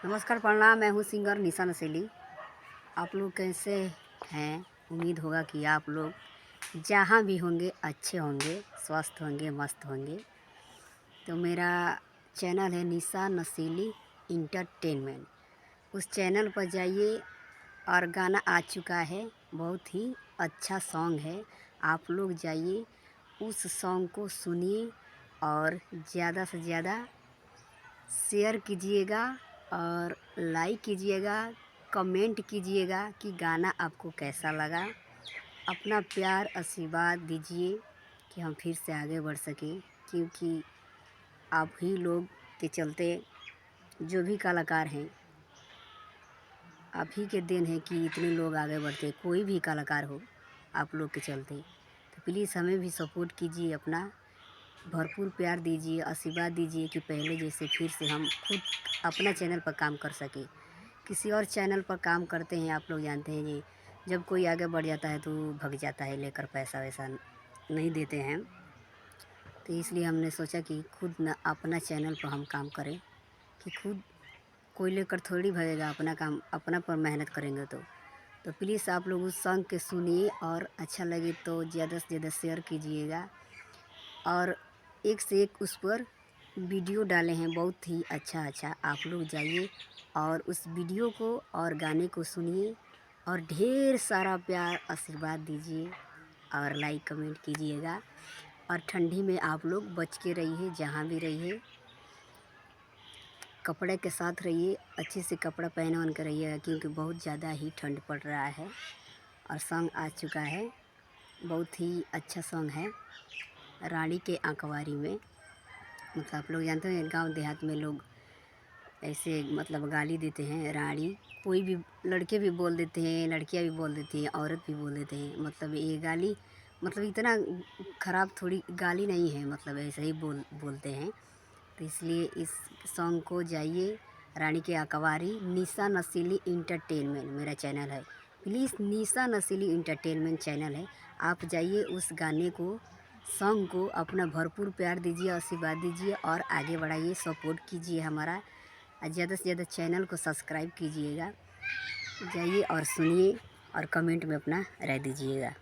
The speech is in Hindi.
नमस्कार, प्रणाम। मैं हूँ सिंगर निशा नसीली। आप लोग कैसे हैं? उम्मीद होगा कि आप लोग जहाँ भी होंगे अच्छे होंगे, स्वस्थ होंगे, मस्त होंगे। तो मेरा चैनल है निशा नसीली इंटरटेनमेंट। उस चैनल पर जाइए और गाना आ चुका है, बहुत ही अच्छा सॉन्ग है। आप लोग जाइए, उस सॉन्ग को सुनिए और ज़्यादा से ज़्यादा शेयर कीजिएगा और लाइक कीजिएगा, कमेंट कीजिएगा कि गाना आपको कैसा लगा। अपना प्यार आशीर्वाद दीजिए कि हम फिर से आगे बढ़ सकें, क्योंकि आप ही लोग के चलते जो भी कलाकार हैं, आप ही के देन है कि इतने लोग आगे बढ़ते। कोई भी कलाकार हो, आप लोग के चलते। तो प्लीज़ हमें भी सपोर्ट कीजिए, अपना भरपूर प्यार दीजिए, आशीर्वाद दीजिए कि पहले जैसे फिर से हम खुद अपना चैनल पर काम कर सकें। किसी और चैनल पर काम करते हैं, आप लोग जानते हैं जी, जब कोई आगे बढ़ जाता है तो भग जाता है लेकर, पैसा वैसा नहीं देते हैं। तो इसलिए हमने सोचा कि खुद न अपना चैनल पर हम काम करें, कि खुद कोई लेकर थोड़ी भगेगा, अपना काम अपना पर मेहनत करेंगे तो प्लीज़ आप लोग उस सॉन्ग के सुनिए और अच्छा लगे तो ज़्यादा से ज़्यादा शेयर कीजिएगा। और एक से एक उस पर वीडियो डाले हैं, बहुत ही अच्छा। आप लोग जाइए और उस वीडियो को और गाने को सुनिए और ढेर सारा प्यार आशीर्वाद दीजिए और लाइक कमेंट कीजिएगा। और ठंडी में आप लोग बच के रहिए, जहाँ भी रहिए कपड़े के साथ रहिए, अच्छे से कपड़ा पहन वन कर रहिएगा, क्योंकि बहुत ज़्यादा ही ठंड पड़ रहा है। और सॉन्ग आ चुका है, बहुत ही अच्छा सॉन्ग है, रानी के आंकवारी में। मतलब आप लोग जानते हैं गांव देहात में लोग ऐसे मतलब गाली देते हैं रानी। कोई भी लड़के भी बोल देते हैं, लड़कियां भी बोल देती हैं, औरत भी बोल देते हैं। मतलब ये गाली मतलब इतना ख़राब थोड़ी गाली नहीं है, मतलब ऐसे ही बोलते हैं। तो इसलिए इस सॉन्ग को जाइए, रानी के आंकवारी, निशा नसीली इंटरटेनमेंट मेरा चैनल है। प्लीज़ निशा नसीली इंटरटेनमेंट चैनल है, आप जाइए उस गाने को, सॉन्ग को अपना भरपूर प्यार दीजिए, आशीर्वाद दीजिए और आगे बढ़ाइए, सपोर्ट कीजिए हमारा। ज़्यादा से ज़्यादा चैनल को सब्सक्राइब कीजिएगा। जाइए और सुनिए और कमेंट में अपना राय दीजिएगा।